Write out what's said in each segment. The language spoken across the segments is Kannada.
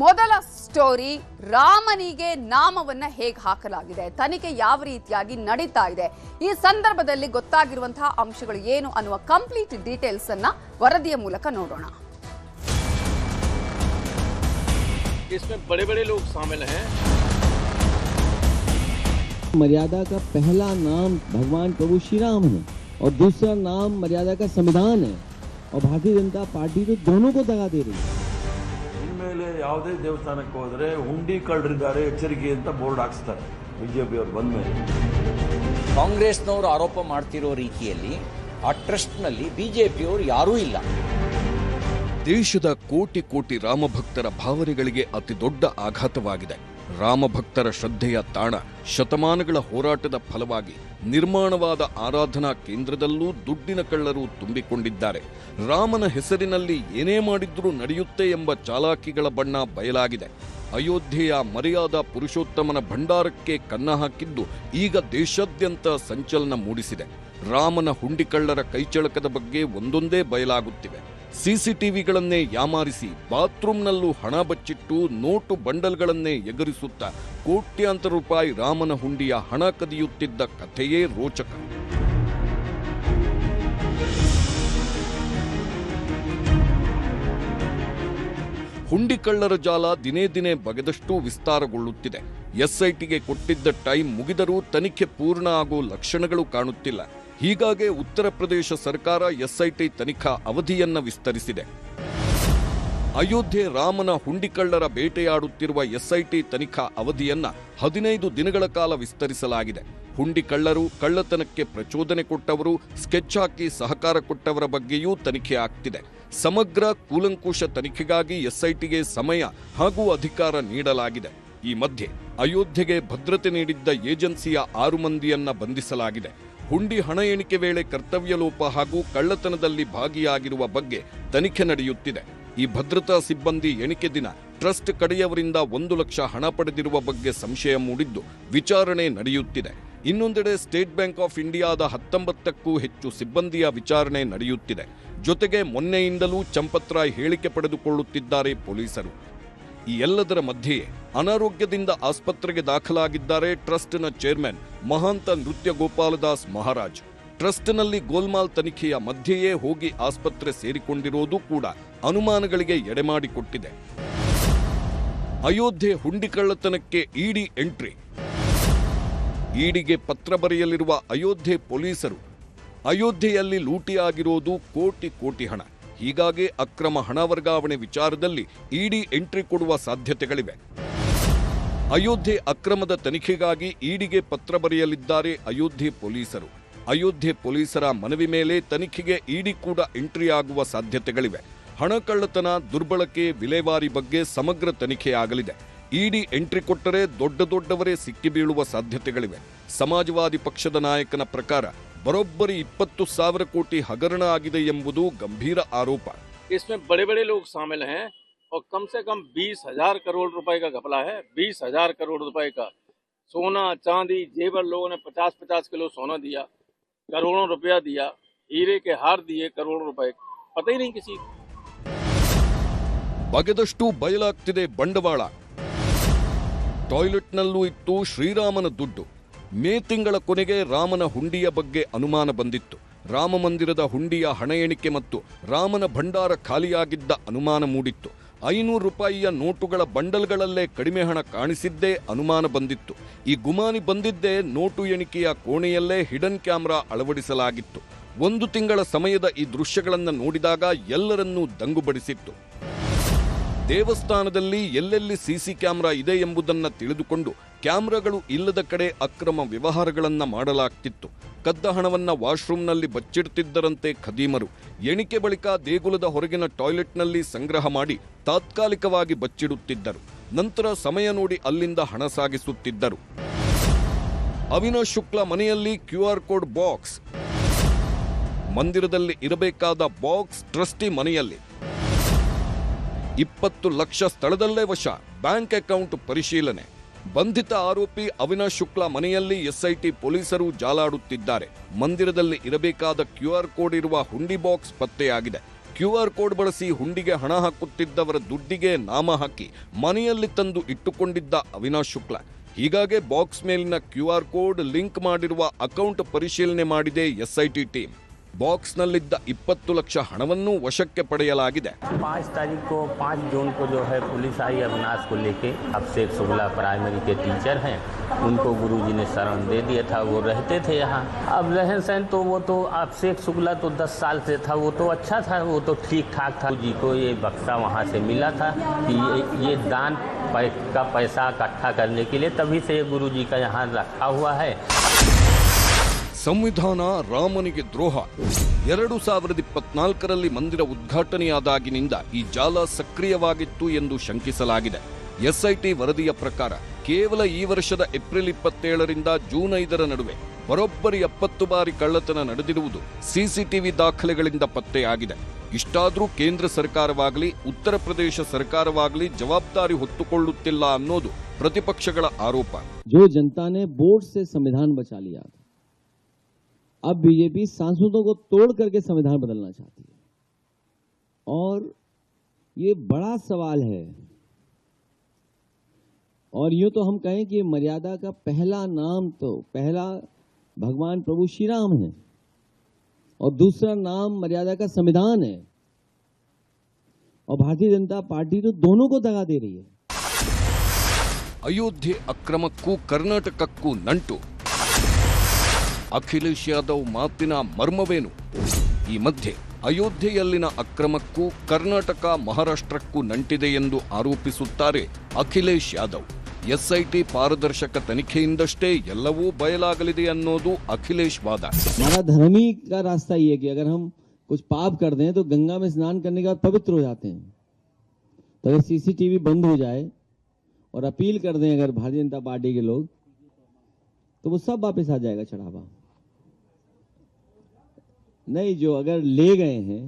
ಮೊದಲ ಸ್ಟೋರಿ ರಾಮನಿಗೆ ನಾಮವನ್ನ ಹೇಗೆ ಹಾಕಲಾಗಿದೆ, ತನಿಖೆ ಯಾವ ರೀತಿಯಾಗಿ ನಡೀತಾ ಇದೆ, ಈ ಸಂದರ್ಭದಲ್ಲಿ ಗೊತ್ತಾಗಿರುವಂತಹ ಅಂಶಗಳು ಏನು ಅನ್ನುವ ಕಂಪ್ಲೀಟ್ ಡೀಟೇಲ್ಸ್ ಅನ್ನ ವರದಿಯ ಮೂಲಕ ನೋಡೋಣ. इसमें बड़े-बड़े लोग शामिल हैं। मर्यादा का पहला नाम भगवान प्रभु श्री राम है और दूसरा नाम मर्यादा का संविधान है और भारतीय जनता पार्टी तो दोनों को दगा दे रही है. ಇನ್ಮೇಲೆ ಯಾವುದೇ ದೇವಸ್ಥಾನಕ್ಕೆ ಹೋದರೆ ಹುಂಡಿ ಕಳ್ಳರಿದ್ದಾರೆ ಎಚ್ಚರಿಕೆ ಅಂತ ಬೋರ್ಡ್ ಹಾಕ್ಸ್ತಾರೆ ಬಿಜೆಪಿ ಅವರು ಬಂದ ಮೇಲೆ. ಕಾಂಗ್ರೆಸ್ನವರು ಆರೋಪ ಮಾಡ್ತಿರೋ ರೀತಿಯಲ್ಲಿ ಆ ಟ್ರಸ್ಟ್ನಲ್ಲಿ ಬಿಜೆಪಿಯವರು ಯಾರೂ ಇಲ್ಲ. ದೇಶದ ಕೋಟಿ ಕೋಟಿ ರಾಮಭಕ್ತರ ಭಾವನೆಗಳಿಗೆ ಅತಿ ದೊಡ್ಡ ಆಘಾತವಾಗಿದೆ. ರಾಮಭಕ್ತರ ಶ್ರದ್ಧೆಯ ತಾಣ, ಶತಮಾನಗಳ ಹೋರಾಟದ ಫಲವಾಗಿ ನಿರ್ಮಾಣವಾದ ಆರಾಧನಾ ಕೇಂದ್ರದಲ್ಲೂ ದುಡ್ಡಿನ ಕಳ್ಳರು ತುಂಬಿಕೊಂಡಿದ್ದಾರೆ. ರಾಮನ ಹೆಸರಿನಲ್ಲಿ ಏನೇ ಮಾಡಿದ್ರೂ ನಡೆಯುತ್ತೆ ಎಂಬ ಚಾಲಾಕಿಗಳ ಬಣ್ಣ ಬಯಲಾಗಿದೆ. ಅಯೋಧ್ಯೆಯ ಮರ್ಯಾದಾ ಪುರುಷೋತ್ತಮನ ಭಂಡಾರಕ್ಕೆ ಕನ್ನ ಹಾಕಿದ್ದು ಈಗ ದೇಶಾದ್ಯಂತ ಸಂಚಲನ ಮೂಡಿಸಿದೆ. ರಾಮನ ಹುಂಡಿಕಳ್ಳರ ಕೈಚಳಕದ ಬಗ್ಗೆ ಒಂದೊಂದೇ ಬಯಲಾಗುತ್ತಿವೆ. ಸಿಸಿಟಿವಿಗಳನ್ನೇ ಯಾಮಾರಿಸಿ ಬಾತ್ರೂಮ್ನಲ್ಲೂ ಹಣ ಬಚ್ಚಿಟ್ಟು ನೋಟು ಬಂಡಲ್ಗಳನ್ನೇ ಎಗರಿಸುತ್ತಾ ಕೋಟ್ಯಾಂತರ ರೂಪಾಯಿ ರಾಮನ ಹುಂಡಿಯ ಹಣ ಕದಿಯುತ್ತಿದ್ದ ಕಥೆಯೇ ರೋಚಕ. ಹುಂಡಿಕಳ್ಳರ ಜಾಲ ದಿನೇ ದಿನೇ ಬಗೆದಷ್ಟೂ ವಿಸ್ತಾರಗೊಳ್ಳುತ್ತಿದೆ. ಎಸ್ಐಟಿಗೆ ಕೊಟ್ಟಿದ್ದ ಟೈಮ್ ಮುಗಿದರೂ ತನಿಖೆ ಪೂರ್ಣ ಆಗೋ ಲಕ್ಷಣಗಳು ಕಾಣುತ್ತಿಲ್ಲ. ಹೀಗಾಗಿ ಉತ್ತರ ಪ್ರದೇಶ ಸರ್ಕಾರ ಎಸ್ಐಟಿ ತನಿಖಾ ಅವಧಿಯನ್ನ ವಿಸ್ತರಿಸಿದೆ. ಅಯೋಧ್ಯೆ ರಾಮನ ಹುಂಡಿಕಳ್ಳರ ಬೇಟೆಯಾಡುತ್ತಿರುವ ಎಸ್ಐಟಿ ತನಿಖಾ ಅವಧಿಯನ್ನ 15 ದಿನಗಳ ಕಾಲ ವಿಸ್ತರಿಸಲಾಗಿದೆ. ಹುಂಡಿಕಳ್ಳರು, ಕಳ್ಳತನಕ್ಕೆ ಪ್ರಚೋದನೆ ಕೊಟ್ಟವರು, ಸ್ಕೆಚ್ ಹಾಕಿ ಸಹಕಾರ ಕೊಟ್ಟವರ ಬಗ್ಗೆಯೂ ತನಿಖೆ ಆಗ್ತಿದೆ. ಸಮಗ್ರ ಕೂಲಂಕುಷ ತನಿಖೆಗಾಗಿ ಎಸ್ಐಟಿಗೆ ಸಮಯ ಹಾಗೂ ಅಧಿಕಾರ ನೀಡಲಾಗಿದೆ. ಈ ಮಧ್ಯೆ ಅಯೋಧ್ಯೆಗೆ ಭದ್ರತೆ ನೀಡಿದ್ದ ಏಜೆನ್ಸಿಯ 6 ಮಂದಿಯನ್ನ ಬಂಧಿಸಲಾಗಿದೆ. ಹುಂಡಿ ಹಣ ಎಣಿಕೆ ವೇಳೆ ಕರ್ತವ್ಯ ಲೋಪ ಹಾಗೂ ಕಳ್ಳತನದಲ್ಲಿ ಭಾಗಿಯಾಗಿರುವ ಬಗ್ಗೆ ತನಿಖೆ ನಡೆಯುತ್ತಿದೆ. ಈ ಭದ್ರತಾ ಸಿಬ್ಬಂದಿ ಎಣಿಕೆ ದಿನ ಟ್ರಸ್ಟ್ ಕಡೆಯವರಿಂದ 1 ಲಕ್ಷ ಹಣ ಪಡೆದಿರುವ ಬಗ್ಗೆ ಸಂಶಯ ಮೂಡಿದ್ದು ವಿಚಾರಣೆ ನಡೆಯುತ್ತಿದೆ. ಇನ್ನೊಂದೆಡೆ ಸ್ಟೇಟ್ ಬ್ಯಾಂಕ್ ಆಫ್ ಇಂಡಿಯಾದ 19ಕ್ಕೂ ಹೆಚ್ಚು ಸಿಬ್ಬಂದಿಯ ವಿಚಾರಣೆ ನಡೆಯುತ್ತಿದೆ. ಜೊತೆಗೆ ಮೊನ್ನೆಯಿಂದಲೂ ಚಂಪತ್ರಾಯ್ ಹೇಳಿಕೆ ಪಡೆದುಕೊಳ್ಳುತ್ತಿದ್ದಾರೆ ಪೊಲೀಸರು. ಈ ಎಲ್ಲದರ ಮಧ್ಯೆಯೇ ಅನಾರೋಗ್ಯದಿಂದ ಆಸ್ಪತ್ರೆಗೆ ದಾಖಲಾಗಿದ್ದಾರೆ ಟ್ರಸ್ಟ್ನ ಚೇರ್ಮನ್ ಮಹಾಂತ ನೃತ್ಯ ಗೋಪಾಲದಾಸ್ ಮಹಾರಾಜ್. ಟ್ರಸ್ಟ್ನಲ್ಲಿ ಗೋಲ್ಮಾಲ್ ತನಿಖೆಯ ಮಧ್ಯೆಯೇ ಹೋಗಿ ಆಸ್ಪತ್ರೆ ಸೇರಿಕೊಂಡಿರೋದು ಕೂಡ ಅನುಮಾನಗಳಿಗೆ ಎಡೆಮಾಡಿಕೊಟ್ಟಿದೆ. ಅಯೋಧ್ಯೆ ಹುಂಡಿ ಕಳ್ಳತನಕ್ಕೆ ಇಡಿ ಎಂಟ್ರಿ. ಇಡಿಗೆ ಪತ್ರ ಬರೆಯಲಿರುವ ಅಯೋಧ್ಯೆ ಪೊಲೀಸರು. ಅಯೋಧ್ಯೆಯಲ್ಲಿ ಲೂಟಿಯಾಗಿರೋದು ಕೋಟಿ ಕೋಟಿ ಹಣ. ಹೀಗಾಗಿ ಅಕ್ರಮ ಹಣ ವರ್ಗಾವಣೆ ವಿಚಾರದಲ್ಲಿ ಇಡಿ ಎಂಟ್ರಿ ಕೊಡುವ ಸಾಧ್ಯತೆಗಳಿವೆ. ಅಯೋಧ್ಯೆ ಅಕ್ರಮದ ತನಿಖೆಗಾಗಿ ಇಡಿಗೆ ಪತ್ರ ಬರೆಯಲಿದ್ದಾರೆ ಅಯೋಧ್ಯೆ ಪೊಲೀಸರು. ಅಯೋಧ್ಯೆ ಪೊಲೀಸರ ಮನವಿ ಮೇಲೆ ತನಿಖೆಗೆ ಇಡಿ ಕೂಡ ಎಂಟ್ರಿ ಆಗುವ ಸಾಧ್ಯತೆಗಳಿವೆ. ಹಣ ಕಳ್ಳತನ, ದುರ್ಬಳಕೆ, ವಿಲೇವಾರಿ ಬಗ್ಗೆ ಸಮಗ್ರ ತನಿಖೆ ಆಗಲಿದೆ. ಇಡಿ ಎಂಟ್ರಿ ಕೊಟ್ಟರೆ ದೊಡ್ಡವರೇ ಸಿಕ್ಕಿಬೀಳುವ ಸಾಧ್ಯತೆಗಳಿವೆ. ಸಮಾಜವಾದಿ ಪಕ್ಷದ ನಾಯಕನ ಪ್ರಕಾರ ಬರೋಬ್ಬರಿ 20,000 ಕೋಟಿ ಹಗರಣ ಆಗಿದೆ ಎಂಬುದು ಗಂಭೀರ ಆರೋಪ. इसमें बड़े-बड़े लोग शामिल हैं और कम से कम 20,000 करोड़ रुपए का घपला है। 20,000 करोड़ रुपए का सोना, चांदी, जेवर, लोगों ने 50-50 किलो सोना दिया, करोड़ों रुपया दिया, हीरे के हार दिए करोड़ों रुपए, पता ही नहीं किसी. ಬಗೆದಷ್ಟು ಬಯಲಾಗ್ತಿದೆ ಬಂಡವಾಳ. ಟಾಯ್ಲೆಟ್ನಲ್ಲೂ ಇತ್ತು ಶ್ರೀರಾಮನ ದುಡ್ಡು. ಮೇ ತಿಂಗಳ ಕೊನೆಗೆ ರಾಮನ ಹುಂಡಿಯ ಬಗ್ಗೆ ಅನುಮಾನ ಬಂದಿತ್ತು. ರಾಮ ಮಂದಿರದ ಹುಂಡಿಯ ಹಣ ಎಣಿಕೆ ಮತ್ತು ರಾಮನ ಭಂಡಾರ ಖಾಲಿಯಾಗಿದ್ದ ಅನುಮಾನ ಮೂಡಿತ್ತು. 500 ರೂಪಾಯಿಯ ನೋಟುಗಳ ಬಂಡಲ್ಗಳಲ್ಲೇ ಕಡಿಮೆ ಹಣ ಕಾಣಿಸಿದ್ದೇ ಅನುಮಾನ ಬಂದಿತ್ತು. ಈ ಗುಮಾನಿ ಬಂದಿದ್ದೇ ನೋಟು ಎಣಿಕೆಯ ಕೋಣೆಯಲ್ಲೇ ಹಿಡನ್ ಕ್ಯಾಮೆರಾ ಅಳವಡಿಸಲಾಗಿತ್ತು. 1 ತಿಂಗಳ ಸಮಯದ ಈ ದೃಶ್ಯಗಳನ್ನು ನೋಡಿದಾಗ ಎಲ್ಲರನ್ನೂ ದಂಗುಬಡಿಸಿತ್ತು. ದೇವಸ್ಥಾನದಲ್ಲಿ ಎಲ್ಲೆಲ್ಲಿ ಸಿಸಿ ಕ್ಯಾಮೆರಾ ಇದೆ ಎಂಬುದನ್ನು ತಿಳಿದುಕೊಂಡು ಕ್ಯಾಮೆರಾಗಳು ಇಲ್ಲದ ಕಡೆ ಅಕ್ರಮ ವ್ಯವಹಾರಗಳನ್ನ ಮಾಡಲಾಗ್ತಿತ್ತು. ಕದ್ದ ಹಣವನ್ನ ವಾಶ್ರೂಮ್ನಲ್ಲಿ ಬಚ್ಚಿಡ್ತಿದ್ದರಂತೆ ಖದೀಮರು. ಎಣಿಕೆ ಬಳಿಕ ದೇಗುಲದ ಹೊರಗಿನ ಟಾಯ್ಲೆಟ್ನಲ್ಲಿ ಸಂಗ್ರಹ ಮಾಡಿ ತಾತ್ಕಾಲಿಕವಾಗಿ ಬಚ್ಚಿಡುತ್ತಿದ್ದರು. ನಂತರ ಸಮಯ ನೋಡಿ ಅಲ್ಲಿಂದ ಹಣ ಸಾಗಿಸುತ್ತಿದ್ದರು. ಅವಿನಾಶ್ ಶುಕ್ಲಾ ಮನೆಯಲ್ಲಿ QR ಕೋಡ್ ಬಾಕ್ಸ್. ಮಂದಿರದಲ್ಲಿ ಇರಬೇಕಾದ ಬಾಕ್ಸ್ ಟ್ರಸ್ಟಿ ಮನೆಯಲ್ಲಿ. 20 ಲಕ್ಷ ಸ್ಥಳದಲ್ಲೇ ವಶ. ಬ್ಯಾಂಕ್ ಅಕೌಂಟ್ ಪರಿಶೀಲನೆ. ಬಂಧಿತ ಆರೋಪಿ ಅವಿನಾಶ್ ಶುಕ್ಲಾ ಮನೆಯಲ್ಲಿ ಎಸ್ಐಟಿ ಪೊಲೀಸರು ಜಾಲಾಡುತ್ತಿದ್ದಾರೆ. ಮಂದಿರದಲ್ಲಿ ಇರಬೇಕಾದ QR ಕೋಡ್ ಇರುವ ಹುಂಡಿ ಬಾಕ್ಸ್ ಪತ್ತೆಯಾಗಿದೆ. QR ಕೋಡ್ ಬಳಸಿ ಹುಂಡಿಗೆ ಹಣ ಹಾಕುತ್ತಿದ್ದವರ ದುಡ್ಡಿಗೆ ನಾಮ ಹಾಕಿ ಮನೆಯಲ್ಲಿ ತಂದು ಇಟ್ಟುಕೊಂಡಿದ್ದ ಅವಿನಾಶ್ ಶುಕ್ಲಾ. ಹೀಗಾಗಿ ಬಾಕ್ಸ್ ಮೇಲಿನ QR ಕೋಡ್ ಲಿಂಕ್ ಮಾಡಿರುವ ಅಕೌಂಟ್ ಪರಿಶೀಲನೆ ಮಾಡಿದೆ SIT ಟೀಮ್. ಬಾಕ್ಸ್ನಲ್ಲಿದ್ದ 20 ಲಕ್ಷ ಹಣವನ್ನು ವಶಕ್ಕೆ ಪಡೆಯಲಾಗಿದೆ. 5 तारीख को 5 जून को जो है पुलिस आई अविनाश को लेके। अभिषेक शुक्ला प्राइमरी के टीचर हैं, उनको गुरुजी ने शरण दे दिया था, वो रहते थे यहाँ। अब रहन सहन तो वो तो अभिषेक शुक्ला तो 10 साल से था, वो तो अच्छा था, वो तो ठीक ठाक था। जी को ये बक्सा वहाँ से मिला था कि ये दान का पैसा इकट्ठा करने के लिए, तभी से ये गुरुजी का यहाँ रखा हुआ है। ಸಂವಿಧಾನ ರಾಮನಿಗೆ ದ್ರೋಹ. 2024ರಲ್ಲಿ ಮಂದಿರ ಉದ್ಘಾಟನೆಯಾದಾಗಿನಿಂದ ಈ ಜಾಲ ಸಕ್ರಿಯವಾಗಿತ್ತು ಎಂದು ಶಂಕಿಸಲಾಗಿದೆ. SIT ವರದಿಯ ಪ್ರಕಾರ ಕೇವಲ ಈ ವರ್ಷದ ಏಪ್ರಿಲ್ 27ರಿಂದ ಜೂನ್ 5ರ ನಡುವೆ ಬರೋಬ್ಬರಿ 70 ಬಾರಿ ಕಳ್ಳತನ ನಡೆದಿರುವುದು CCTV ದಾಖಲೆಗಳಿಂದ ಪತ್ತೆಯಾಗಿದೆ. ಇಷ್ಟಾದರೂ ಕೇಂದ್ರ ಸರ್ಕಾರವಾಗಲಿ ಉತ್ತರ ಪ್ರದೇಶ ಸರ್ಕಾರವಾಗಲಿ ಜವಾಬ್ದಾರಿ ಹೊತ್ತುಕೊಳ್ಳುತ್ತಿಲ್ಲ ಅನ್ನೋದು ಪ್ರತಿಪಕ್ಷಗಳ ಆರೋಪ. जो जनता ने वोट से संविधान बचा लिया, अब बीजेपी सांसदों को तोड़ करके संविधान बदलना चाहती है और ये बड़ा सवाल है। और यूं तो हम कहें कि मर्यादा का पहला नाम तो पहला भगवान प्रभु श्री राम है और दूसरा नाम मर्यादा का संविधान है, और भारतीय जनता पार्टी तो दोनों को दगा दे रही है। ಅಯೋಧ್ಯೆ ಅಕ್ರಮಕ್ಕೂ ಕರ್ನಾಟಕಕ್ಕೂ ನಂಟು. ಅಖಿಲೇಶ್ ಯಾದವ್ ಮಾತಿನ ಮರ್ಮವೇನು? ಈ ಮಧ್ಯೆ ಅಯೋಧ್ಯೆಯಲ್ಲಿನ ಅಕ್ರಮಕ್ಕೂ ಕರ್ನಾಟಕ ಮಹಾರಾಷ್ಟ್ರಕ್ಕೂ ನಂಟಿದೆ ಎಂದು ಆರೋಪಿಸುತ್ತಾರೆ ಅಖಿಲೇಶ್ ಯಾದವ್. SIT ಪಾರದರ್ಶಕ ತನಿಖೆಯಿಂದಷ್ಟೇ ಎಲ್ಲವೂ ಬಯಲಾಗಲಿದೆ ಅನ್ನೋದು ಅಖಿಲೇಶ್ ವಾದ. हमारा धर्म ही का रास्ता ये है कि अगर हम कुछ पाप कर दें तो गंगा में स्नान करने के बाद पवित्र हो जाते हैं। तो अगर CCTV बंद हो जाए और अपील कर दें अगर भारतीय जनता पार्टी के लोग, तो वो सब वापस आ जाएगा चढ़ावा। नहीं, जो अगर ले गए हैं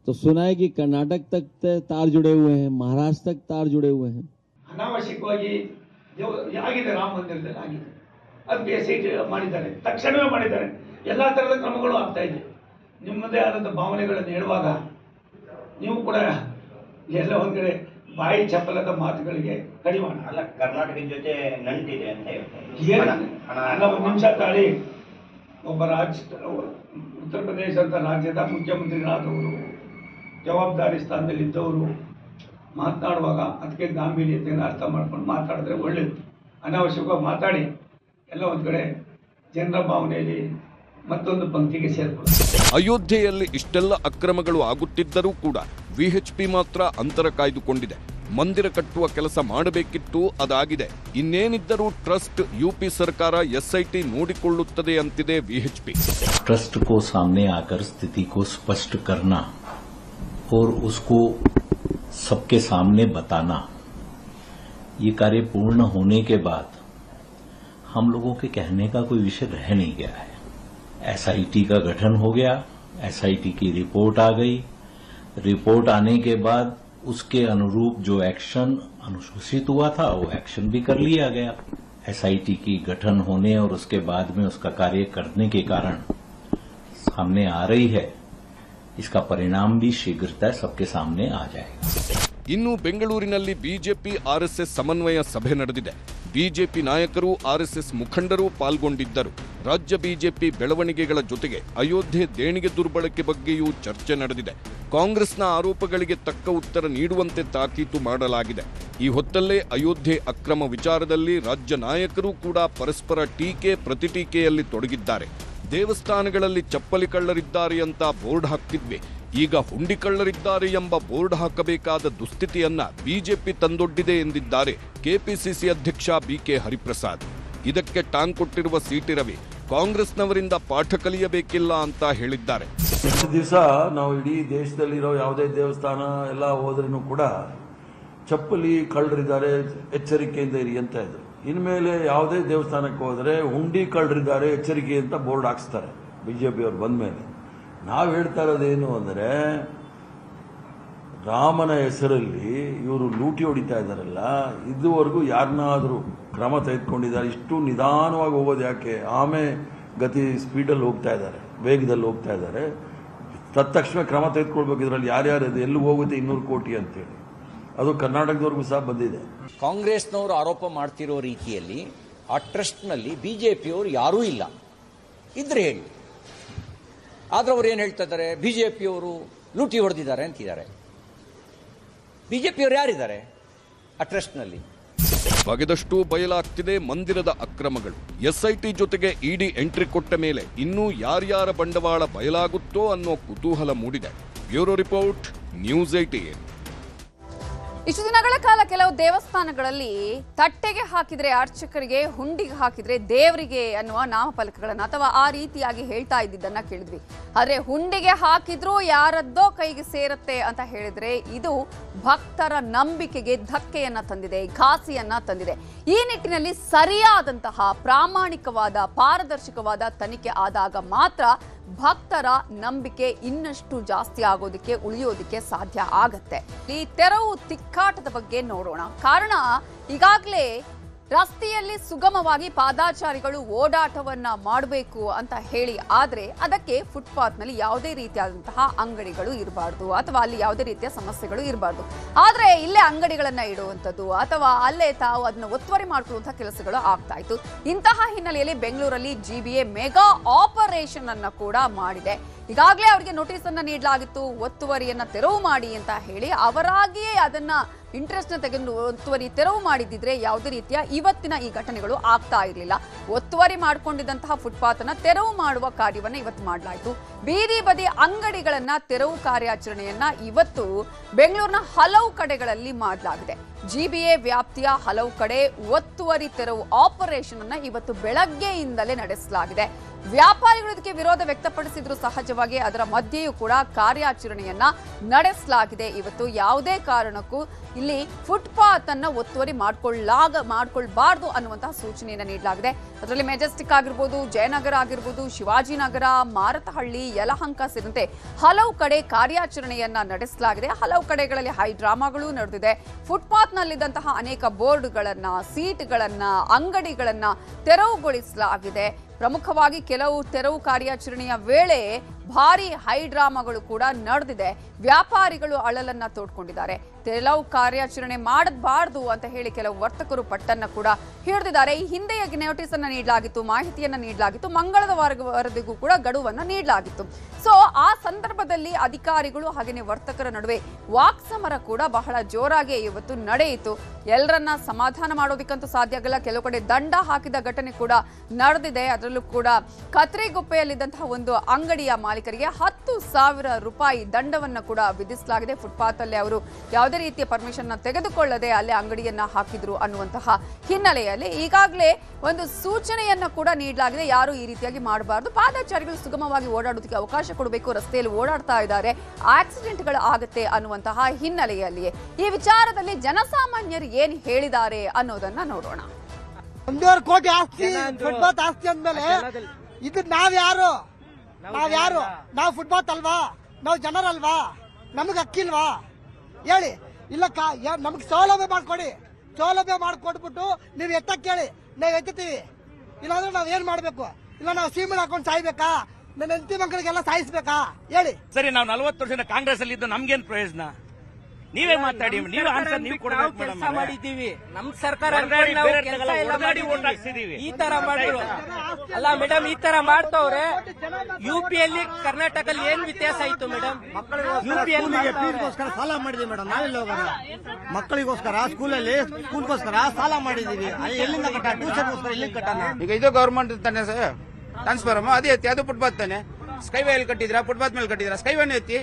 तो सुना है कि कर्नाटक तक तार जुड़े हुए हैं, महाराष्ट्र तक तार जुड़े हुए हैं। ಅನಾವಶ್ಯಕವಾಗಿ ಆಗಿದೆ, ರಾಮ ಮಂದಿರದಲ್ಲಿ ಆಗಿದೆ, ಅದಕ್ಕೆ SIT ಮಾಡಿದ್ದಾರೆ, ತಕ್ಷಣವೇ ಮಾಡಿದ್ದಾರೆ. ಎಲ್ಲ ಥರದ ಕ್ರಮಗಳು ಆಗ್ತಾ ಇದೆ. ನಿಮ್ಮದೇ ಆದಂಥ ಭಾವನೆಗಳನ್ನು ಹೇಳುವಾಗ ನೀವು ಕೂಡ ಎಲ್ಲ ಒಂದು ಕಡೆ ಬಾಯಿ ಚಪ್ಪಲದ ಮಾತುಗಳಿಗೆ ಕಡಿವಾಣ. ಅಲ್ಲ, ಕರ್ನಾಟಕದ ಜೊತೆ ನಂಟಿದೆ ಅಂತ ಒಂದು ನಿಮಿಷ ತಾಳಿ. ಒಬ್ಬ ಉತ್ತರ ಪ್ರದೇಶ ಅಂತ ರಾಜ್ಯದ ಮುಖ್ಯಮಂತ್ರಿಗಳಾದವರು, ಜವಾಬ್ದಾರಿ ಸ್ಥಾನದಲ್ಲಿದ್ದವರು ಮಾತನಾಡುವಾಗ ಅದಕ್ಕೆ ಗಾಂಭೀರ್ಯತೆಯನ್ನು ಅರ್ಥ ಮಾಡ್ಕೊಂಡು ಮಾತಾಡಿದ್ರೆ ಒಳ್ಳೆಯದು. ಅನಾವಶ್ಯಕವಾಗಿ ಮಾತಾಡಿ ಎಲ್ಲ ಒಂದು ಕಡೆ ಜನರ ಭಾವನೆಯಲ್ಲಿ ಮತ್ತೊಂದು ಪಂಕ್ತಿಗೆ ಸೇರ್ಕೊಳ್ಳಿ. ಅಯೋಧ್ಯೆಯಲ್ಲಿ ಇಷ್ಟೆಲ್ಲ ಅಕ್ರಮಗಳು ಆಗುತ್ತಿದ್ದರೂ ಕೂಡ VHP ಮಾತ್ರ ಅಂತರ ಕಾಯ್ದುಕೊಂಡಿದೆ. ಮಂದಿರ ಕಟ್ಟುವ ಕೆಲಸ ಮಾಡಬೇಕಿತ್ತು, ಅದಾಗಿದೆ. ಇನ್ನೇನಿದ್ದರೂ ಟ್ರಸ್ಟ್ UP ಸರ್ಕಾರ SIT ನೋಡಿಕೊಳ್ಳುತ್ತದೆ ಅಂತಿದೆ VHP. ट्रस्ट को सामने आकर स्थिति को स्पष्ट करना और उसको सबके सामने बताना, ये कार्य पूर्ण होने के बाद हम लोगों के कहने का कोई विषय रह नहीं गया है। SIT का गठन हो गया, SIT की रिपोर्ट आ गई, रिपोर्ट आने के बाद उसके अनुरूप जो एक्शन अनुशूचित हुआ था वो एक्शन भी कर लिया गया। SIT की गठन होने और उसके बाद में उसका कार्य करने के कारण सामने आ रही है, इसका परिणाम भी शीघ्रता सबके सामने आ जाएगा. ಇನ್ನು ಬೆಂಗಳೂರಿನಲ್ಲಿ ಬಿಜೆಪಿ RSS ಸಮನ್ವಯ ಸಭೆ ನಡೆದಿದೆ. ಬಿಜೆಪಿ ನಾಯಕರು RSS ಮುಖಂಡರು ಪಾಲ್ಗೊಂಡಿದ್ದರು. ರಾಜ್ಯ ಬಿಜೆಪಿ ಬೆಳವಣಿಗೆಗಳ ಜೊತೆಗೆ ಅಯೋಧ್ಯೆ ದೇಣಿಗೆ ದುರ್ಬಳಕೆ ಬಗ್ಗೆಯೂ ಚರ್ಚೆ ನಡೆದಿದೆ. ಕಾಂಗ್ರೆಸ್ನ ಆರೋಪಗಳಿಗೆ ತಕ್ಕ ಉತ್ತರ ನೀಡುವಂತೆ ತಾಕೀತು ಮಾಡಲಾಗಿದೆ. ಈ ಹೊತ್ತಲ್ಲೇ ಅಯೋಧ್ಯೆ ಅಕ್ರಮ ವಿಚಾರದಲ್ಲಿ ರಾಜ್ಯ ನಾಯಕರು ಕೂಡ ಪರಸ್ಪರ ಟೀಕೆ ಪ್ರತಿಟೀಕೆಯಲ್ಲಿ ತೊಡಗಿದ್ದಾರೆ. ದೇವಸ್ಥಾನಗಳಲ್ಲಿ ಚಪ್ಪಲಿ ಕಳ್ಳರಿದ್ದಾರೆ ಅಂತ ಬೋರ್ಡ್ ಹಾಕ್ತಿದ್ವಿ, ಈಗ ಹುಂಡಿ ಕಳ್ಳರಿದ್ದಾರೆ ಎಂಬ ಬೋರ್ಡ್ ಹಾಕಬೇಕಾದ ದುಸ್ಥಿತಿಯನ್ನ ಬಿಜೆಪಿ ತಂದೊಡ್ಡಿದೆ ಎಂದಿದ್ದಾರೆ ಕೆಪಿಸಿಸಿ ಅಧ್ಯಕ್ಷ BK ಹರಿಪ್ರಸಾದ್. ಇದಕ್ಕೆ ಟಾಂಗ್ ಕೊಟ್ಟಿರುವ CT ರವಿ ಕಾಂಗ್ರೆಸ್ನವರಿಂದ ಪಾಠ ಕಲಿಯಬೇಕಿಲ್ಲ ಅಂತ ಹೇಳಿದ್ದಾರೆ. ಇಷ್ಟು ದಿವಸ ನಾವು ಇಡೀ ದೇಶದಲ್ಲಿರೋ ಯಾವುದೇ ದೇವಸ್ಥಾನ ಎಲ್ಲ ಹೋದ್ರೂ ಕೂಡ ಚಪ್ಪಲಿ ಕಳ್ಳರಿದ್ದಾರೆ, ಎಚ್ಚರಿಕೆಯಿಂದ ಇರಿ ಅಂತ ಇದ್ರು. ಇನ್ಮೇಲೆ ಯಾವುದೇ ದೇವಸ್ಥಾನಕ್ಕೆ ಹೋದರೆ ಹುಂಡಿ ಕಳ್ಳರಿದ್ದಾರೆ, ಎಚ್ಚರಿಕೆ ಅಂತ ಬೋರ್ಡ್ ಹಾಕ್ಸ್ತಾರೆ BJP ಅವ್ರು ಬಂದ ಮೇಲೆ. ನಾವು ಹೇಳ್ತಾ ಇರೋದೇನು ಅಂದರೆ, ರಾಮನ ಹೆಸರಲ್ಲಿ ಇವರು ಲೂಟಿ ಹೊಡಿತಾ ಇದ್ದಾರಲ್ಲ, ಇದುವರೆಗೂ ಯಾರನ್ನಾದರೂ ಕ್ರಮ ತೆಗೆದುಕೊಂಡಿದ್ದಾರೆ? ಇಷ್ಟು ನಿಧಾನವಾಗಿ ಹೋಗೋದು ಯಾಕೆ? ಆಮೆ ಗತಿ ಸ್ಪೀಡಲ್ಲಿ ಹೋಗ್ತಾ ಇದ್ದಾರೆ, ವೇಗದಲ್ಲಿ ಹೋಗ್ತಾ ಇದ್ದಾರೆ. ತತ್ಕ್ಷಣ ಕ್ರಮ ತೆಗೆದುಕೊಳ್ಬೇಕು. ಇದರಲ್ಲಿ ಯಾರ್ಯಾರಿದೆ, ಎಲ್ಲಿ ಹೋಗುತ್ತೆ 200 ಕೋಟಿ ಅಂತೇಳಿ, ಅದು ಕರ್ನಾಟಕದವರೆಗೂ ಸಹ ಬಂದಿದೆ. ಕಾಂಗ್ರೆಸ್ನವರು ಆರೋಪ ಮಾಡ್ತಿರೋ ರೀತಿಯಲ್ಲಿ ಆ ಟ್ರಸ್ಟ್ನಲ್ಲಿ ಬಿಜೆಪಿಯವರು ಯಾರೂ ಇಲ್ಲ, ಇದ್ರೆ ಹೇಳಿ. ಆದ್ರೆ ಅವ್ರು ಏನು ಹೇಳ್ತಾ ಇದ್ದಾರೆ, ಬಿಜೆಪಿಯವರು ಲೂಟಿ ಹೊಡೆದಿದ್ದಾರೆ ಅಂತಿದ್ದಾರೆ. ಬಿಜೆಪಿಯವರು ಯಾರಿದ್ದಾರೆ ಆ ಟ್ರಸ್ಟ್ನಲ್ಲಿ? ಬಗೆದಷ್ಟು ಬಯಲಾಗ್ತಿದೆ ಮಂದಿರದ ಅಕ್ರಮಗಳು. ಎಸ್ಐಟಿ ಜೊತೆಗೆ ಇಡಿ ಎಂಟ್ರಿ ಕೊಟ್ಟ ಮೇಲೆ ಇನ್ನೂ ಯಾರ್ಯಾರ ಬಂಡವಾಳ ಬಯಲಾಗುತ್ತೋ ಅನ್ನೋ ಕುತೂಹಲ ಮೂಡಿದೆ. Bureau report, news 18. ಇಷ್ಟು ದಿನಗಳ ಕಾಲ ಕೆಲವು ದೇವಸ್ಥಾನಗಳಲ್ಲಿ ತಟ್ಟೆಗೆ ಹಾಕಿದ್ರೆ ಅರ್ಚಕರಿಗೆ, ಹುಂಡಿಗೆ ಹಾಕಿದ್ರೆ ದೇವರಿಗೆ ಅನ್ನುವ ನಾಮಫಲಕಗಳನ್ನ ಅಥವಾ ಆ ರೀತಿಯಾಗಿ ಹೇಳ್ತಾ ಇದ್ದಿದ್ದನ್ನ ಕೇಳಿದ್ವಿ. ಆದ್ರೆ ಹುಂಡಿಗೆ ಹಾಕಿದ್ರೂ ಯಾರದ್ದೋ ಕೈಗೆ ಸೇರುತ್ತೆ ಅಂತ ಹೇಳಿದ್ರೆ ಇದು ಭಕ್ತರ ನಂಬಿಕೆಗೆ ಧಕ್ಕೆಯನ್ನ ತಂದಿದೆ, ಘಾಸಿಯನ್ನ ತಂದಿದೆ. ಈ ನಿಟ್ಟಿನಲ್ಲಿ ಸರಿಯಾದಂತಹ ಪ್ರಾಮಾಣಿಕವಾದ ಪಾರದರ್ಶಕವಾದ ತನಿಖೆ ಆದಾಗ ಮಾತ್ರ ಭಕ್ತರ ನಂಬಿಕೆ ಇನ್ನಷ್ಟು ಜಾಸ್ತಿ ಆಗೋದಕ್ಕೆ, ಉಳಿಯೋದಕ್ಕೆ ಸಾಧ್ಯ ಆಗತ್ತೆ. ಈ ತೆರವು ತಿಕ್ಕಾಟದ ಬಗ್ಗೆ ನೋಡೋಣ. ಕಾರಣ, ಈಗಾಗಲೇ ರಸ್ತೆಯಲ್ಲಿ ಸುಗಮವಾಗಿ ಪಾದಾಚಾರಿಗಳು ಓಡಾಟವನ್ನ ಮಾಡಬೇಕು ಅಂತ ಹೇಳಿ, ಆದ್ರೆ ಅದಕ್ಕೆ ಫುಟ್ಪಾತ್ ನಲ್ಲಿ ಯಾವುದೇ ರೀತಿಯಾದಂತಹ ಅಂಗಡಿಗಳು ಇರಬಾರ್ದು ಅಥವಾ ಅಲ್ಲಿ ಯಾವುದೇ ರೀತಿಯ ಸಮಸ್ಯೆಗಳು ಇರಬಾರ್ದು. ಆದ್ರೆ ಇಲ್ಲೇ ಅಂಗಡಿಗಳನ್ನ ಇಡುವಂಥದ್ದು ಅಥವಾ ಅಲ್ಲೇ ತಾವು ಅದನ್ನ ಒತ್ತುವರಿ ಮಾಡಿಕೊಳ್ಳುವಂತಹ ಕೆಲಸಗಳು ಆಗ್ತಾ ಇತ್ತು. ಇಂತಹ ಹಿನ್ನೆಲೆಯಲ್ಲಿ ಬೆಂಗಳೂರಲ್ಲಿ ಜಿಬಿಎ ಮೆಗಾ ಆಪರೇಷನ್ ಅನ್ನ ಕೂಡ ಮಾಡಿದೆ. ಈಗಾಗಲೇ ಅವರಿಗೆ ನೋಟಿಸ್ ಅನ್ನ ನೀಡಲಾಗಿತ್ತು, ಒತ್ತುವರಿಯನ್ನ ತೆರವು ಮಾಡಿ ಅಂತ ಹೇಳಿ. ಅವರಾಗಿಯೇ ಅದನ್ನ ಇಂಟ್ರೆಸ್ಟ್ ನ ತೆಗೆದು ಒತ್ತುವರಿ ತೆರವು ಮಾಡಿದ್ದಿದ್ರೆ ಯಾವುದೇ ರೀತಿಯ ಇವತ್ತಿನ ಈ ಘಟನೆಗಳು ಆಗ್ತಾ ಇರಲಿಲ್ಲ. ಒತ್ತುವರಿ ಮಾಡಿಕೊಂಡಿದ್ದಂತಹ ಫುಟ್ಪಾತ್ ಅನ್ನ ತೆರವು ಮಾಡುವ ಕಾರ್ಯವನ್ನ ಇವತ್ತು ಮಾಡಲಾಯಿತು. ಬೀದಿ ಬದಿ ಅಂಗಡಿಗಳನ್ನ ತೆರವು ಕಾರ್ಯಾಚರಣೆಯನ್ನ ಇವತ್ತು ಬೆಂಗಳೂರಿನ ಹಲವು ಕಡೆಗಳಲ್ಲಿ ಮಾಡಲಾಗಿದೆ. ಜಿಬಿಎ ವ್ಯಾಪ್ತಿಯ ಹಲವು ಕಡೆ ಒತ್ತುವರಿ ತೆರವು ಆಪರೇಷನ್ ಅನ್ನ ಇವತ್ತು ಬೆಳಗ್ಗೆಯಿಂದಲೇ ನಡೆಸಲಾಗಿದೆ. ವ್ಯಾಪಾರಿಗಳು ಇದಕ್ಕೆ ವಿರೋಧ ವ್ಯಕ್ತಪಡಿಸಿದ್ರು ಸಹಜವಾಗಿ. ಅದರ ಮಧ್ಯೆಯೂ ಕೂಡ ಕಾರ್ಯಾಚರಣೆಯನ್ನ ನಡೆಸಲಾಗಿದೆ. ಇವತ್ತು ಯಾವುದೇ ಕಾರಣಕ್ಕೂ ಇಲ್ಲಿ ಫುಟ್ಪಾತ್ ಅನ್ನ ಒತ್ತುವರಿ ಮಾಡ್ಕೊಳ್ಬಾರ್ದು ಅನ್ನುವಂತಹ ಸೂಚನೆಯನ್ನ ನೀಡಲಾಗಿದೆ. ಅದರಲ್ಲಿ ಮೆಜೆಸ್ಟಿಕ್ ಆಗಿರ್ಬೋದು, ಜಯನಗರ ಆಗಿರ್ಬೋದು, ಶಿವಾಜಿನಗರ, ಮಾರತಹಳ್ಳಿ, ಯಲಹಂಕ ಸೇರಿದಂತೆ ಹಲವು ಕಡೆ ಕಾರ್ಯಾಚರಣೆಯನ್ನ ನಡೆಸಲಾಗಿದೆ. ಹಲವು ಕಡೆಗಳಲ್ಲಿ ಹೈ ಡ್ರಾಮಾಗಳು ನಡೆದಿದೆ. ಫುಟ್ಪಾತ್ ನಲ್ಲಿದ್ದಂತಹ ಅನೇಕ ಬೋರ್ಡ್ಗಳನ್ನ, ಸೀಟ್ಗಳನ್ನ, ಅಂಗಡಿಗಳನ್ನ ತೆರವುಗೊಳಿಸಲಾಗಿದೆ. ಪ್ರಮುಖವಾಗಿ ಕೆಲವು ತೆರವು ಕಾರ್ಯಾಚರಣೆಯ ವೇಳೆ ಭಾರಿ ಹೈಡ್ರಾಮಾಗಳು ಕೂಡ ನಡೆದಿದೆ. ವ್ಯಾಪಾರಿಗಳು ಅಳಲನ್ನ ತೋಡ್ಕೊಂಡಿದ್ದಾರೆ. ತೆರವು ಕಾರ್ಯಾಚರಣೆ ಮಾಡಬಾರ್ದು ಅಂತ ಹೇಳಿ ಕೆಲವು ವರ್ತಕರು ಪಟ್ಟನ್ನ ಕೂಡ ಹಿಡಿದಿದ್ದಾರೆ. ಈ ಹಿಂದೆಯೇ ನೋಟಿಸ್ ಅನ್ನ ನೀಡಲಾಗಿತ್ತು, ಮಾಹಿತಿಯನ್ನ ನೀಡಲಾಗಿತ್ತು, ಮಂಗಳದ ವರೆಗೂ ಕೂಡ ಗಡುವನ್ನ ನೀಡಲಾಗಿತ್ತು. ಸೊ ಆ ಸಂದರ್ಭದಲ್ಲಿ ಅಧಿಕಾರಿಗಳು ಹಾಗೆಯೇ ವರ್ತಕರ ನಡುವೆ ವಾಕ್ಸಮರ ಕೂಡ ಬಹಳ ಜೋರಾಗಿ ಇವತ್ತು ನಡೆಯಿತು. ಎಲ್ಲರನ್ನ ಸಮಾಧಾನ ಮಾಡೋದಕ್ಕಂತೂ ಸಾಧ್ಯ ಆಗಲ್ಲ. ಕೆಲವು ಕಡೆ ದಂಡ ಹಾಕಿದ ಘಟನೆ ಕೂಡ ನಡೆದಿದೆ. ಅದರಲ್ಲೂ ಕೂಡ ಕತ್ರಿಗುಪ್ಪೆಯಲ್ಲಿದ್ದಂತಹ ಒಂದು ಅಂಗಡಿಯ ಮಾಲೀಕರಿಗೆ 10,000 ರೂಪಾಯಿ ದಂಡವನ್ನ ಕೂಡ ವಿಧಿಸಲಾಗಿದೆ. ಫುಟ್ಪಾತ್ ಅಲ್ಲಿ ಅವರು ಯಾವುದೇ ರೀತಿಯ ಪರ್ಮಿಷನ್ ತೆಗೆದುಕೊಳ್ಳದೆ ಅಲ್ಲೇ ಅಂಗಡಿಯನ್ನ ಹಾಕಿದ್ರು ಅನ್ನುವಂತಹ ಹಿನ್ನೆಲೆಯಲ್ಲಿ ಈಗಾಗಲೇ ಒಂದು ಸೂಚನೆಯನ್ನ ಕೂಡ ನೀಡಲಾಗಿದೆ. ಯಾರು ಈ ರೀತಿಯಾಗಿ ಮಾಡಬಾರದು, ಪಾದಚಾರಿಗಳು ಸುಗಮವಾಗಿ ಓಡಾಡೋದಕ್ಕೆ ಅವಕಾಶ ಕೊಡಬೇಕು. ರಸ್ತೆಯಲ್ಲಿ ಓಡಾಡ್ತಾ ಇದ್ದಾರೆ, ಆಕ್ಸಿಡೆಂಟ್ಗಳು ಆಗುತ್ತೆ ಅನ್ನುವಂತಹ ಹಿನ್ನೆಲೆಯಲ್ಲಿ ಈ ವಿಚಾರದಲ್ಲಿ ಜನಸಾಮಾನ್ಯರು ಏನ್ ಹೇಳಿದ್ದಾರೆ ಅನ್ನೋದನ್ನ ನೋಡೋಣ. 1.5 ಕೋಟಿ ಆಸ್ತಿ ಫುಟ್ಪಾತ್ ಆಸ್ತಿ ಅಂದ್ಮೇಲೆ ಇದು ನಾವ್ಯಾರು? ನಾವು ಫುಟ್ಪಾತ್ ಅಲ್ವಾ? ನಾವು ಜನರಲ್ವಾ? ನಮಗೆ ಹಕ್ಕಿಲ್ವಾ ಹೇಳಿ? ಇಲ್ಲ, ನಮಗೆ ಸೌಲಭ್ಯ ಮಾಡ್ಕೊಡಿ. ಸೌಲಭ್ಯ ಮಾಡಿಕೊಟ್ಬಿಟ್ಟು ನೀವು ಎತ್ತಕ್ಕೆ ಕೇಳಿ, ನಾವು ಎತ್ತೀವಿ. ಇಲ್ಲಾಂದ್ರೆ ನಾವ್ ಏನ್ ಮಾಡ್ಬೇಕು? ಇಲ್ಲ ನಾವು ಸೀಮೆಣ್ಣೆ ಹಾಕೊಂಡು ಸಾಯ್ಬೇಕಾ? ನನ್ನ ಹೆಂಡತಿ ಮಕ್ಕಳಿಗೆಲ್ಲ ಸಾಯಿಸ್ಬೇಕಾ ಹೇಳಿ? ಸರಿ, ನಾವು 40 ವರ್ಷದಿಂದ ಕಾಂಗ್ರೆಸ್ ಅಲ್ಲಿ ಇದ್ದು ನಮ್ಗೇನ್ ಪ್ರಯೋಜನ? ನೀವೇ ಮಾತಾಡಿ, ನೀವು ಆನ್ಸರ್ ನೀವು ಕೊಡಬೇಕು. ಕೆಲಸ ಮಾಡಿದ್ದೀವಿ, ನಮ್ ಸರ್ಕಾರ ಈ ತರ ಮಾಡಿದ್ರು ಅಲ್ಲ ಮೇಡಮ್, ಈ ತರ ಮಾಡ್ತವ್ರೆ. ಯುಪಿಯಲ್ಲಿ ಕರ್ನಾಟಕದಲ್ಲಿ ಏನ್ ವ್ಯತ್ಯಾಸ ಆಯ್ತು ಮೇಡಮ್? ಯುಪಿಯಲ್ಲಿ ಫೀಸ್ಗೋಸ್ಕರ ಸಾಲ ಮಾಡಿದೀವಿ ಮೇಡಮ್. ನಾವೆಲ್ಲ ಹೋಗೋಣ? ಮಕ್ಕಳಿಗೋಸ್ಕರ ಸ್ಕೂಲ್ಗೋಸ್ಕರ ಸಾಲ ಮಾಡಿದೀವಿ. ಎಲ್ಲಿಂದ ಕಟ್ಟ? ಟ್ಯೂಷನ್ಗೋಸ್ಕರ ಎಲ್ಲಿಂದ ಕಟ್ಟಾನ? ಈಗ ಇದು ಗವರ್ಮೆಂಟ್ ತಾನೆ ಟ್ರಾನ್ಸ್ಫಾರ್ಮ್, ಅದೇ ಎತ್ತಿ. ಅದು ಫುಟ್ಪಾತ್ ತಾನೆ. ಸ್ಕೈವೇ ಎಲ್ಲಿ ಕಟ್ಟಿದ್ರಾ? ಫುಟ್ಪಾತ್ ಮೇಲೆ ಕಟ್ಟಿದ್ರಾ? ಸ್ಕೈವೇನೆ ಎತ್ತಿ.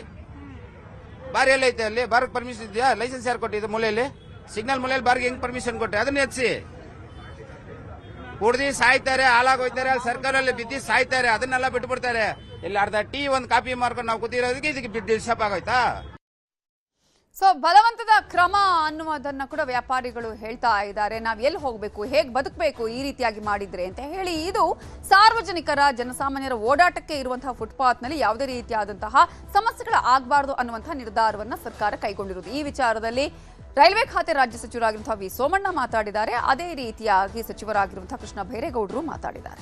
ಬಾರ್ ಎಲ್ಲ ಐತೆ ಅಲ್ಲಿ? ಬಾರ್ಗೆ ಪರ್ಮಿಷನ್ ಇದೆಯಾ? ಲೈಸೆನ್ಸ್ ಯಾರು ಕೊಟ್ಟಿದ್ದು? ಮೂಲೆಯಲ್ಲಿ ಸಿಗ್ನಲ್ ಮೂಲೆಯಲ್ಲಿ ಬಾರ್ಗೆ ಹೆಂಗ್ ಪರ್ಮಿಷನ್ ಕೊಟ್ಟೆ? ಅದನ್ನ ಎತ್ಸಿ. ಕುಡ್ದಿ ಸಾಯ್ತಾರೆ, ಹಾಳಾಗೋಯ್ತಾರೆ, ಅಲ್ಲಿ ಸರ್ಕಾರಲ್ಲಿ ಬಿದ್ದಿ ಸಾಯ್ತಾರೆ. ಅದನ್ನೆಲ್ಲ ಬಿಟ್ಬಿಡ್ತಾರೆ. ಇಲ್ಲಿ ಅರ್ಧ ಟೀ ಒಂದು ಕಾಪಿ ಮಾರ್ಕೊಂಡು ನಾವು ಕೂತಿರೋದಕ್ಕೆ ಇದಕ್ಕೆ ಡಿಸ್ಟರ್ಬ್ ಆಗೋಯ್ತಾ? ಸೊ ಬಲವಂತದ ಕ್ರಮ ಅನ್ನುವುದನ್ನ ಕೂಡ ವ್ಯಾಪಾರಿಗಳು ಹೇಳ್ತಾ ಇದ್ದಾರೆ. ನಾವ್ ಎಲ್ಲಿ ಹೋಗ್ಬೇಕು, ಹೇಗ್ ಬದುಕಬೇಕು ಈ ರೀತಿಯಾಗಿ ಮಾಡಿದ್ರೆ ಅಂತ ಹೇಳಿ. ಇದು ಸಾರ್ವಜನಿಕರ, ಜನಸಾಮಾನ್ಯರ ಓಡಾಟಕ್ಕೆ ಇರುವಂತಹ ಫುಟ್ಪಾತ್ ನಲ್ಲಿ ಯಾವುದೇ ರೀತಿಯಾದಂತಹ ಸಮಸ್ಯೆಗಳು ಆಗಬಾರದು ಅನ್ನುವಂತಹ ನಿರ್ಧಾರವನ್ನ ಸರ್ಕಾರ ಕೈಗೊಂಡಿರುವುದು. ಈ ವಿಚಾರದಲ್ಲಿ ರೈಲ್ವೆ ಖಾತೆ ರಾಜ್ಯ ಸಚಿವರಾಗಿರುವಂತಹ ವಿ ಸೋಮಣ್ಣ ಮಾತಾಡಿದ್ದಾರೆ. ಅದೇ ರೀತಿಯಾಗಿ ಸಚಿವರಾಗಿರುವಂತಹ ಕೃಷ್ಣ ಬೈರೇಗೌಡರು ಮಾತಾಡಿದ್ದಾರೆ.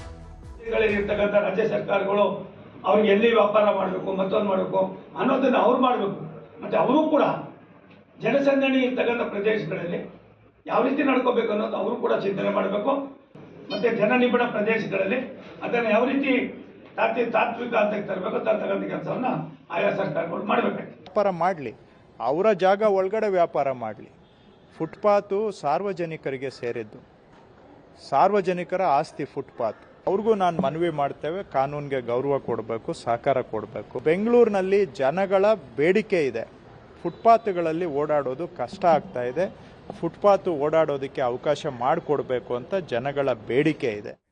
ರಾಜ್ಯ ಸರ್ಕಾರಗಳು ಅವ್ರಿಗೆ ಎಲ್ಲಿ ವ್ಯಾಪಾರ ಮಾಡಬೇಕು ಮತ್ತೊಂದು ಮಾಡಬೇಕು ಅನ್ನೋದನ್ನ ಅವ್ರು ಮಾಡಬೇಕು. ಮತ್ತೆ ಅವರು ಕೂಡ ಜನಸಂದಣಿ ಇರ್ತಕ್ಕಂಥ ಪ್ರದೇಶಗಳಲ್ಲಿ ಯಾವ ರೀತಿ ನಡ್ಕೋಬೇಕು ಅನ್ನೋದು ಅವರು ಕೂಡ ಚಿಂತನೆ ಮಾಡಬೇಕು. ಮತ್ತೆ ಜನನಿಬಿಡ ಪ್ರದೇಶಗಳಲ್ಲಿ ಅದನ್ನು ಯಾವ ರೀತಿ ತಾತ್ವಿಕ ಹಂತಕ್ಕೆ ತರಬೇಕು ತರ್ತಕ್ಕಂಥ ಕೆಲಸವನ್ನ ಆಯಾ ಸರ್ಕಾರಗಳು ಮಾಡಬೇಕಾಗ್ತದೆ. ವ್ಯಾಪಾರ ಮಾಡಲಿ, ಅವರ ಜಾಗ ಒಳಗಡೆ ವ್ಯಾಪಾರ ಮಾಡಲಿ. ಫುಟ್ಪಾತು ಸಾರ್ವಜನಿಕರಿಗೆ ಸೇರಿದ್ದು, ಸಾರ್ವಜನಿಕರ ಆಸ್ತಿ ಫುಟ್ಪಾತ್. ಅವ್ರಿಗೂ ನಾನು ಮನವಿ ಮಾಡ್ತೇವೆ, ಕಾನೂನಿಗೆ ಗೌರವ ಕೊಡಬೇಕು, ಸಹಕಾರ ಕೊಡಬೇಕು. ಬೆಂಗಳೂರಿನಲ್ಲಿ ಜನಗಳ ಬೇಡಿಕೆ ಇದೆ, ಫುಟ್ಪಾತ್ಗಳಲ್ಲಿ ಓಡಾಡೋದು ಕಷ್ಟ ಆಗ್ತಾ ಇದೆ, ಫುಟ್ಪಾತ್ ಓಡಾಡೋದಕ್ಕೆ ಅವಕಾಶ ಮಾಡಿಕೊಡ್ಬೇಕು ಅಂತ ಜನಗಳ ಬೇಡಿಕೆ ಇದೆ.